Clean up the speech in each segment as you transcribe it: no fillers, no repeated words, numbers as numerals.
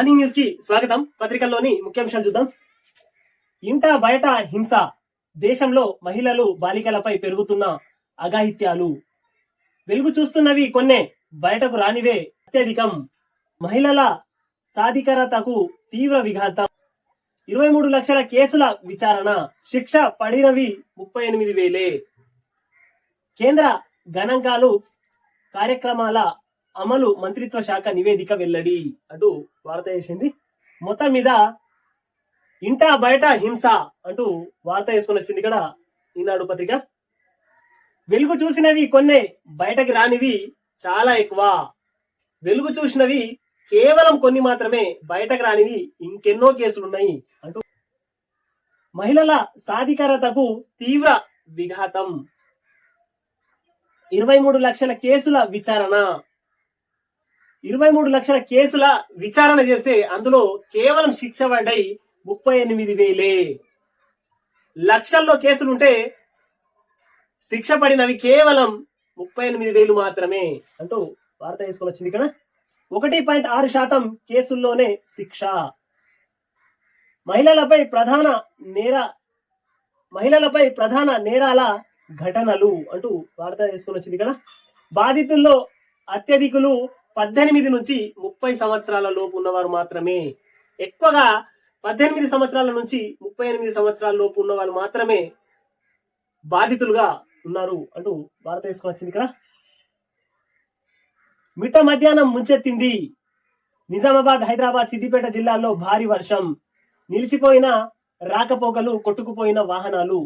Morning news కి స్వాగతం. పత్రికల్లోని ముఖ్యాంశాలు చూద్దాం. ఇంట బయట హింస, దేశంలో మహిళలు బాలికలపై పెరుగుతున్న అఘాయిత్యాలు, వెలుగు చూస్తున్నవి కొన్నే, బయటకు రానివే అత్యధికం, మహిళల సాధికారతకు తీవ్ర విఘాతం, 23 లక్షల కేసుల విచారణ, శిక్ష పడినవి 38,000. కేంద్ర గణాంకాలు కార్యక్రమాల అమలు మంత్రిత్వ శాఖ నివేదిక వెల్లడి అంటూ వార్త చేసింది. మొత్తం మీద ఇంటా బయట హింస అంటూ వార్త వేసుకొని వచ్చింది ఇక్కడ ఈనాడు పత్రిక. వెలుగు చూసినవి కొన్నే, బయటకి రానివి చాలా ఎక్కువ. వెలుగు చూసినవి కేవలం కొన్ని మాత్రమే, బయటకు రానివి ఇంకెన్నో కేసులున్నాయి అంటూ మహిళల సాధికారతకు తీవ్ర విఘాతం, 23 లక్షల కేసుల విచారణ. 23 లక్షల కేసుల విచారణ చేస్తే అందులో కేవలం శిక్ష పడ్డాయి 38,000. లక్షల్లో కేసులుంటే శిక్ష పడినవి కేవలం 38,000 మాత్రమే అంటూ వార్త వేసుకొని వచ్చింది ఇక్కడ. 1.6% కేసుల్లోనే శిక్ష. మహిళలపై ప్రధాన నేరాల ఘటనలు అంటూ వార్త వేసుకొని వచ్చింది ఇక్కడ. బాధితుల్లో అత్యధికులు 18 నుంచి 30 సంవత్సరాల లోపు ఉన్నవారు మాత్రమే. ఎక్కువగా 18 సంవత్సరాల నుంచి 38 సంవత్సరాల లోపు ఉన్న వాళ్ళు మాత్రమే బాధితులుగా ఉన్నారు అంటూ వార్త తీసుకొని వచ్చింది ఇక్కడ. మిట్ట మధ్యాహ్నం ముంచెత్తింది. నిజామాబాద్, హైదరాబాద్, సిద్దిపేట జిల్లాల్లో భారీ వర్షం, నిలిచిపోయిన రాకపోకలు, కొట్టుకుపోయిన వాహనాలు,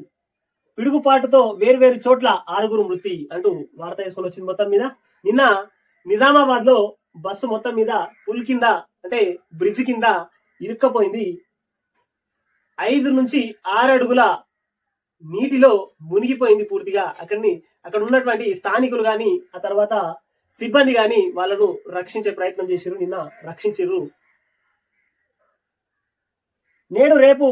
పిడుగుపాటుతో వేర్వేరు చోట్ల 6 మృతి అంటూ వార్త వేసుకొని వచ్చింది. మొత్తం మీద నిన్న నిజామాబాద్ లో బస్సు మొత్తం మీద పుల్ కింద, అంటే బ్రిడ్జ్ కింద ఇరుక్కపోయింది. 5 నుంచి 6 అడుగుల నీటిలో మునిగిపోయింది పూర్తిగా. అక్కడ ఉన్నటువంటి స్థానికులు గాని, ఆ తర్వాత సిబ్బంది గాని వాళ్ళను రక్షించే ప్రయత్నం చేశారు. నిన్న రక్షించారు. నేడు రేపు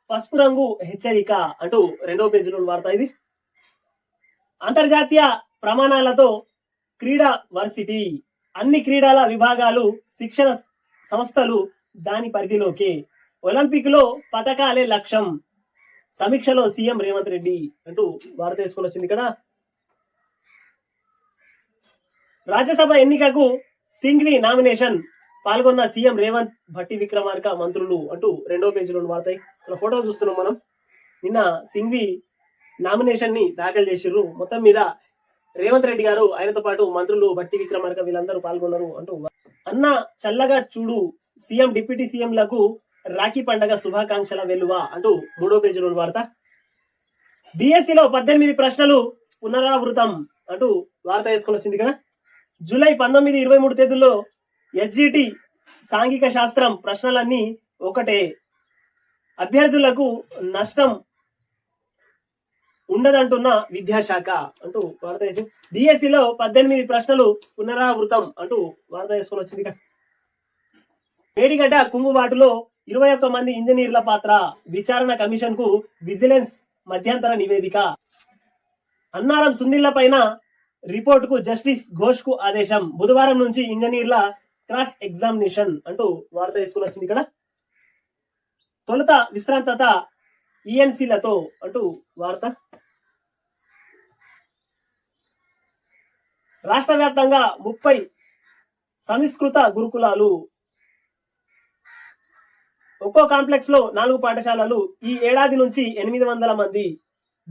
పసుపు రంగు హెచ్చరిక అంటూ 2వ పేజీలో వార్త ఇది. అంతర్జాతీయ ప్రమాణాలతో క్రీడా వర్సిటీ, అన్ని క్రీడల విభాగాలు, శిక్షణ సంస్థలు దాని పరిధిలోకే. ఒలింపిక్ లో పథకాలే లక్ష్యం, సమీక్షలో సీఎం రేవంత్ రెడ్డి అంటూ వార్త తీసుకొని వచ్చింది ఇక్కడ. రాజ్యసభ ఎన్నికకు సింఘ్వి నామినేషన్, పాల్గొన్న సీఎం రేవంత్, భట్టి విక్రమార్క మంత్రులు అంటూ 2వ పేజీలో వార్త. ఇక్కడ ఫోటో చూస్తున్నాం మనం. నిన్న సింఘ్వి నామినేషన్ ని దాఖలు చేసిర్రు. మొత్తం మీద రేవంత్ రెడ్డి గారు, ఆయనతో పాటు మంత్రులు భట్టి విక్రమార్క వీళ్ళందరూ పాల్గొన్నారు అంటూ. అన్న చల్లగా చూడు, సీఎం డిప్యూటీ సీఎంలకు రాఖీ పండగ శుభాకాంక్షల వెలువ అంటూ 3వ పేజీలో వార్త. డిఎస్సిలో 18 ప్రశ్నలు పునరావృతం అంటూ వార్త వేసుకొని వచ్చింది ఇక్కడ. జూలై 19, 23 తేదీల్లో ఎస్జిటి సాంఘిక శాస్త్రం ప్రశ్నలన్నీ ఒకటే, అభ్యర్థులకు నష్టం ఉండదంటున్న విద్యాశాఖ అంటూ వార్త వేసి. డిఎస్సిలో 18 ప్రశ్నలు పునరావృతం అంటూ వార్త వేసుకొని వచ్చింది. మేడిగడ్డ కుంగుబాటులో 21 మంది ఇంజనీర్ల పాత్ర, విచారణ కమిషన్ కు విజిలెన్స్ మధ్యంతర నివేదిక. అన్నారం సుందిళ్ల పైన రిపోర్ట్ కు జస్టిస్ ఘోష్ కు ఆదేశం, బుధవారం నుంచి ఇంజనీర్ల క్రాస్ ఎగ్జామినేషన్ అంటూ వార్త వేసుకుని వచ్చింది ఇక్కడ. తొలుత విశ్రాంతత ఈఎన్సీలతో అంటూ వార్త. రాష్ట్ర వ్యాప్తంగా 30 సంస్కృత గురుకులాలు, ఒక్కో కాంప్లెక్స్ లో 4 పాఠశాలలు. ఈ ఏడాది నుంచి 800 మంది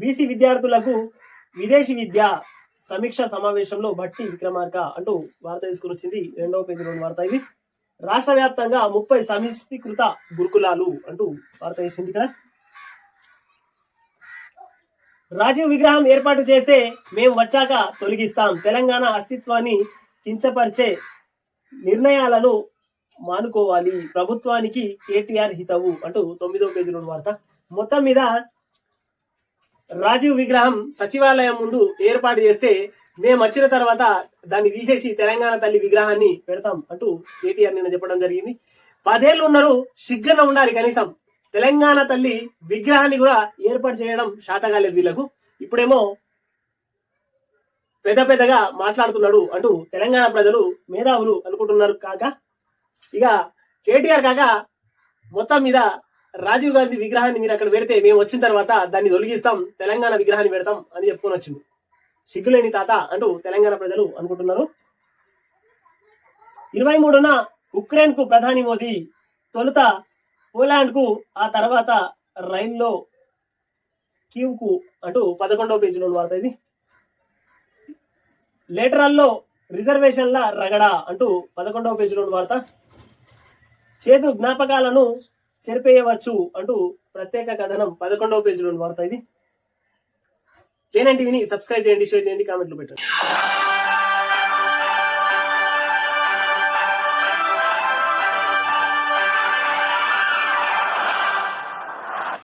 బీసీ విద్యార్థులకు విదేశీ విద్య, సమీక్ష సమావేశంలో భట్టి విక్రమార్క అంటూ వార్త తీసుకుని వచ్చింది. 2వ పేజీలో వార్త ఇది. రాష్ట్ర వ్యాప్తంగా 30 సమీకృత గురుకులాలు అంటూ వార్త వేసింది ఇక్కడ. రాజీవ్ విగ్రహం ఏర్పాటు చేస్తే మేము వచ్చాక తొలగిస్తాం, తెలంగాణ అస్తిత్వాన్ని కించపరిచే నిర్ణయాలను మానుకోవాలి, ప్రభుత్వానికి కేటీఆర్ హితవు అంటూ 9వ పేజీలో వార్త. మొత్తం మీద రాజీవ్ విగ్రహం సచివాలయం ముందు ఏర్పాటు చేస్తే మేము వచ్చిన తర్వాత దాన్ని తీసేసి తెలంగాణ తల్లి విగ్రహాన్ని పెడతాం అంటూ కేటీఆర్ నిన్న చెప్పడం జరిగింది. 10 ఏళ్ళు ఉన్నారు, సిగ్గున ఉండాలి. కనీసం తెలంగాణ తల్లి విగ్రహాన్ని కూడా ఏర్పాటు చేయడం శాతకాలేదు వీళ్లకు. ఇప్పుడేమో పెద్దగా మాట్లాడుతున్నాడు అంటూ తెలంగాణ ప్రజలు మేధావులు అనుకుంటున్నారు. కాక ఇక కేటీఆర్ కాక మొత్తం మీద రాజీవ్ గాంధీ విగ్రహాన్ని మీరు అక్కడ పెడితే మేము వచ్చిన తర్వాత దాన్ని తొలగిస్తాం, తెలంగాణ విగ్రహాన్ని పెడతాం అని చెప్పుకొని వచ్చింది. సిగ్గులేని తాత అంటూ తెలంగాణ ప్రజలు అనుకుంటున్నారు. 23న ఉక్రెయిన్ కు ప్రధాని మోదీ, తొలుత పోలాండ్ కు, ఆ తర్వాత రైల్లో కీవ్ కు అంటూ 11వ పేజీలో వార్త ఇది. లేటరల్లో రిజర్వేషన్ల రగడా అంటూ 11వ పేజీలో వార్త. చేదు జ్ఞాపకాలను చెరిపేయవచ్చు అంటూ ప్రత్యేక కథనం 11వ పేజీలో వార్త ఇది. కేఎన్ఎన్ టీవీని సబ్స్క్రైబ్ చేయండి, షేర్ చేయండి, కామెంట్లు పెట్టండి.